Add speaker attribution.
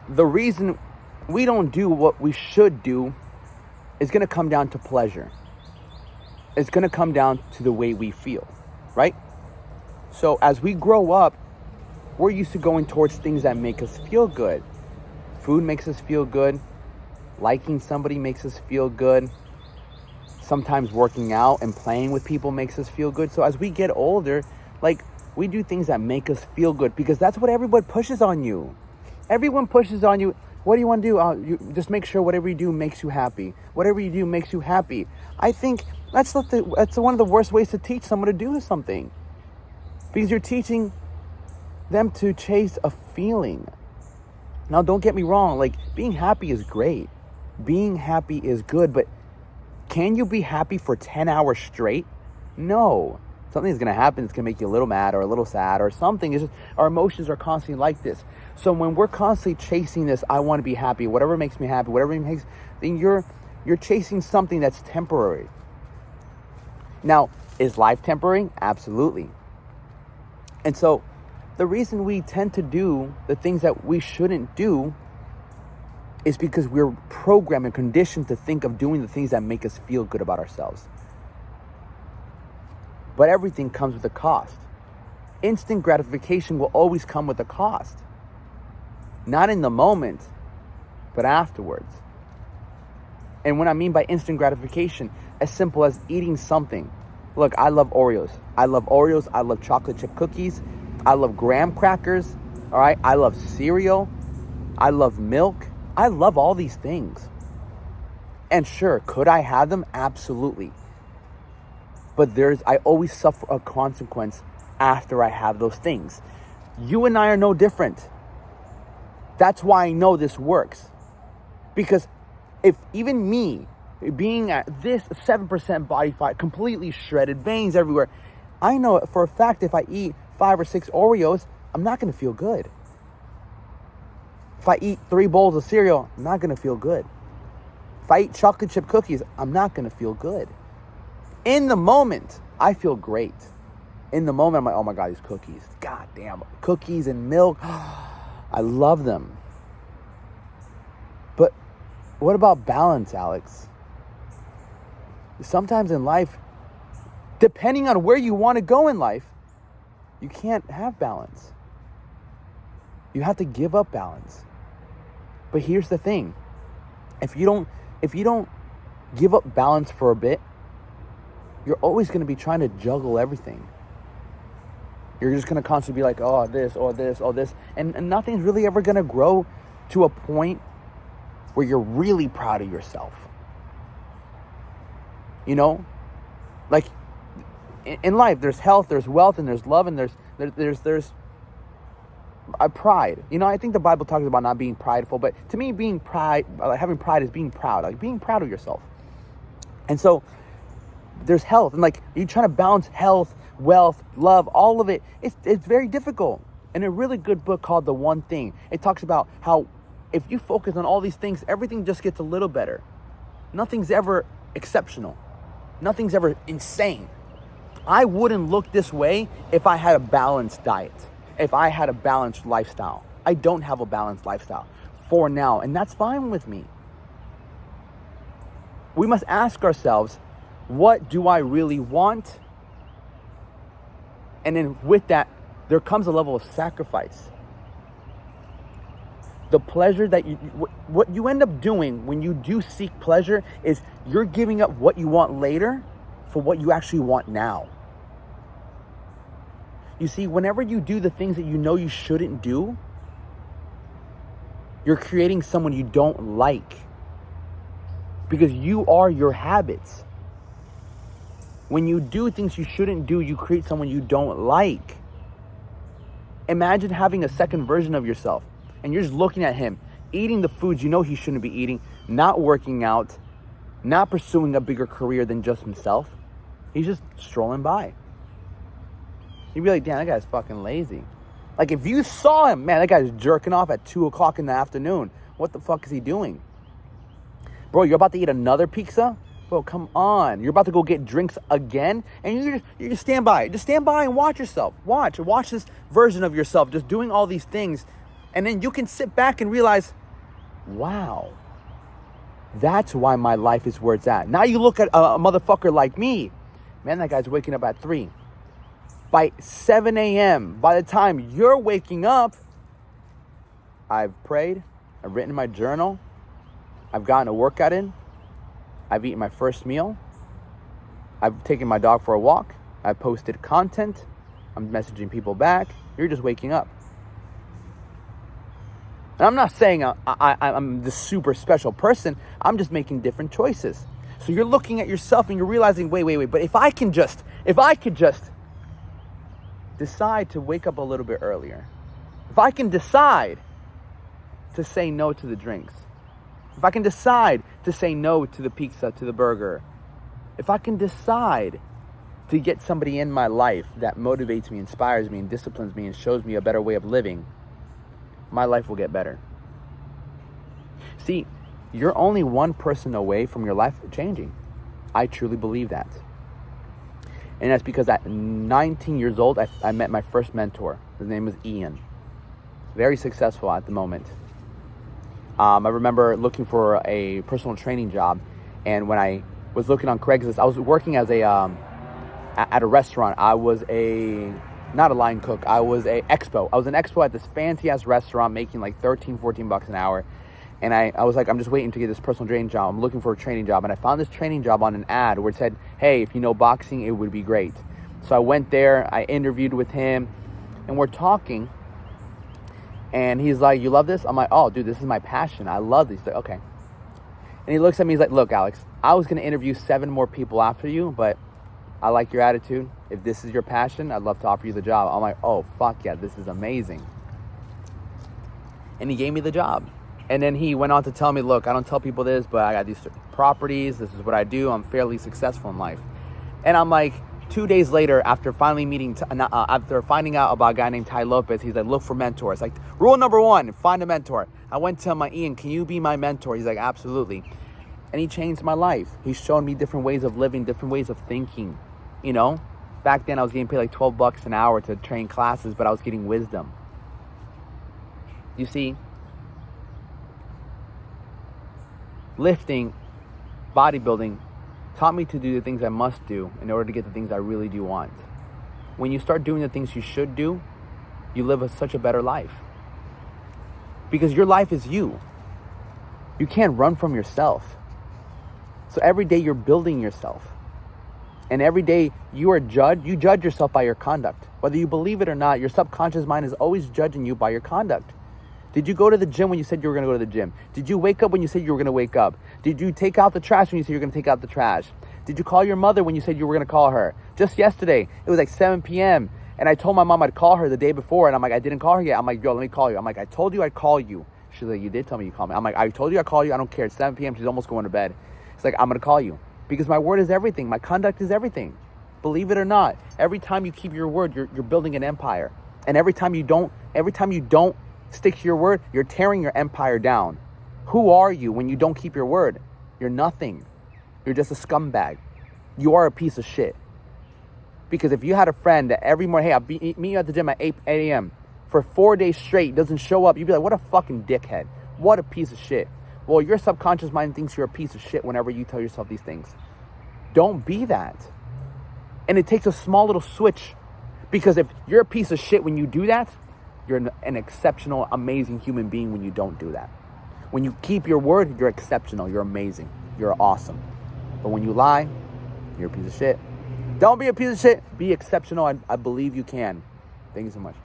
Speaker 1: the reason we don't do what we should do is going to come down to pleasure. It's going to come down to the way we feel, right? So as we grow up, we're used to going towards things that make us feel good. Food makes us feel good. Liking somebody makes us feel good. Sometimes working out and playing with people makes us feel good. So as we get older, like, we do things that make us feel good because that's what everyone pushes on you. Everyone pushes on you. What do you want to do? You just make sure whatever you do makes you happy. Whatever you do makes you happy. I think that's one of the worst ways to teach someone to do something, because you're teaching them to chase a feeling. Now, don't get me wrong. Like, being happy is great. Being happy is good, but can you be happy for 10 hours straight? No. Something's going to happen that's going to make you a little mad or a little sad or something. It's just, our emotions are constantly like this. So when we're constantly chasing this, I want to be happy, whatever makes me happy, then you're chasing something that's temporary. Now, is life temporary? Absolutely. And so the reason we tend to do the things that we shouldn't do is because we're programmed and conditioned to think of doing the things that make us feel good about ourselves. But everything comes with a cost. Instant gratification will always come with a cost. Not in the moment, but afterwards. And what I mean by instant gratification, as simple as eating something. Look, I love Oreos. I love chocolate chip cookies. I love graham crackers. All right. I love cereal. I love milk. I love all these things. And sure, could I have them? Absolutely. But I always suffer a consequence after I have those things. You and I are no different. That's why I know this works. Because if even me, being at this 7% body fat, completely shredded, veins everywhere, I know for a fact if I eat 5 or 6 Oreos, I'm not going to feel good. If I eat 3 bowls of cereal, I'm not going to feel good. If I eat chocolate chip cookies, I'm not going to feel good. In the moment, I feel great. In the moment, I'm like, oh my God, these cookies. God damn, cookies and milk. I love them. But what about balance, Alex? Sometimes in life, depending on where you want to go in life, you can't have balance. You have to give up balance. But here's the thing. If you don't give up balance for a bit, you're always going to be trying to juggle everything. You're just going to constantly be like, oh, this, or this, or this. And nothing's really ever going to grow to a point where you're really proud of yourself. You know? Like, in life, there's health, there's wealth, and there's love, and there's pride. You know, I think the Bible talks about not being prideful, but to me, having pride is being proud, like being proud of yourself. And so, there's health, and like you're trying to balance health, wealth, love, all of it. It's very difficult. And a really good book called The One Thing, it talks about how if you focus on all these things, everything just gets a little better. Nothing's ever exceptional. Nothing's ever insane. I wouldn't look this way if I had a balanced diet, if I had a balanced lifestyle. I don't have a balanced lifestyle for now, and that's fine with me. We must ask ourselves, what do I really want? And then with that, there comes a level of sacrifice. The pleasure that what you end up doing when you do seek pleasure is you're giving up what you want later for what you actually want now. You see, whenever you do the things that you know you shouldn't do, you're creating someone you don't like, because you are your habits. When you do things you shouldn't do, you create someone you don't like. Imagine having a second version of yourself, and you're just looking at him, eating the foods you know he shouldn't be eating, not working out, not pursuing a bigger career than just himself. He's just strolling by. You'd be like, damn, that guy's fucking lazy. Like, if you saw him, man, that guy's jerking off at 2 o'clock in the afternoon. What the fuck is he doing? Bro, you're about to eat another pizza? Bro, come on. You're about to go get drinks again? And you just stand by. Just stand by and watch yourself. Watch this version of yourself just doing all these things And then you can sit back and realize, wow, that's why my life is where it's at. Now you look at a motherfucker like me. Man, that guy's waking up at 3. By 7 a.m., by the time you're waking up, I've prayed, I've written in my journal, I've gotten a workout in, I've eaten my first meal, I've taken my dog for a walk, I've posted content, I'm messaging people back. You're just waking up. And I'm not saying I'm this super special person. I'm just making different choices. So you're looking at yourself and you're realizing, wait. But if I could just decide to wake up a little bit earlier, if I can decide to say no to the drinks, if I can decide to say no to the pizza, to the burger, if I can decide to get somebody in my life that motivates me, inspires me, and disciplines me, and shows me a better way of living, my life will get better. See, you're only one person away from your life changing. I truly believe that. And that's because at 19 years old, I met my first mentor. His name was Ian. Very successful at the moment. I remember looking for a personal training job. And when I was looking on Craigslist, I was working as at a restaurant. I was not a line cook. I was an expo at this fancy ass restaurant making like $13-14 an hour. And I was like, I'm just waiting to get this personal training job. I'm looking for a training job. And I found this training job on an ad where it said, hey, if you know boxing, it would be great. So I went there, I interviewed with him, and we're talking. And he's like, you love this? I'm like, oh, dude, this is my passion. I love this. He's like, okay. And he looks at me, he's like, look, Alex, I was going to interview 7 more people after you, but I like your attitude. If this is your passion, I'd love to offer you the job. I'm like, oh, fuck yeah, this is amazing. And he gave me the job. And then he went on to tell me, look, I don't tell people this, but I got these properties. This is what I do. I'm fairly successful in life. And I'm like, 2 days later, after finding out about a guy named Ty Lopez, he's like, look for mentors. Like, rule number 1, find a mentor. I went to him, Ian, can you be my mentor? He's like, absolutely. And he changed my life. He's shown me different ways of living, different ways of thinking. You know, back then I was getting paid like $12 an hour to train classes, but I was getting wisdom. You see, lifting, bodybuilding taught me to do the things I must do in order to get the things I really do want. When you start doing the things you should do, you live such a better life. Because your life is you. You can't run from yourself. So every day you're building yourself. And every day you judge yourself by your conduct. Whether you believe it or not, your subconscious mind is always judging you by your conduct. Did you go to the gym when you said you were going to go to the gym? Did you wake up when you said you were going to wake up? Did you take out the trash when you said you were going to take out the trash? Did you call your mother when you said you were going to call her? Just yesterday, it was like 7 p.m. And I told my mom I'd call her the day before. And I'm like, I didn't call her yet. I'm like, yo, let me call you. I'm like, I told you I'd call you. She's like, you did tell me you called me. I'm like, I told you I'd call you. I don't care. It's 7 p.m. She's almost going to bed. It's like, I'm going to call you. Because my word is everything. My conduct is everything. Believe it or not, every time you keep your word, you're building an empire. And every time you don't stick to your word, you're tearing your empire down. Who are you when you don't keep your word? You're nothing. You're just a scumbag. You are a piece of shit. Because if you had a friend that every morning, hey, I'll meet you at the gym at 8 a.m. for 4 days straight, doesn't show up, you'd be like, what a fucking dickhead. What a piece of shit. Well, your subconscious mind thinks you're a piece of shit whenever you tell yourself these things. Don't be that. And it takes a small little switch. Because if you're a piece of shit when you do that, you're an exceptional, amazing human being when you don't do that. When you keep your word, you're exceptional. You're amazing. You're awesome. But when you lie, you're a piece of shit. Don't be a piece of shit. Be exceptional. I believe you can. Thank you so much.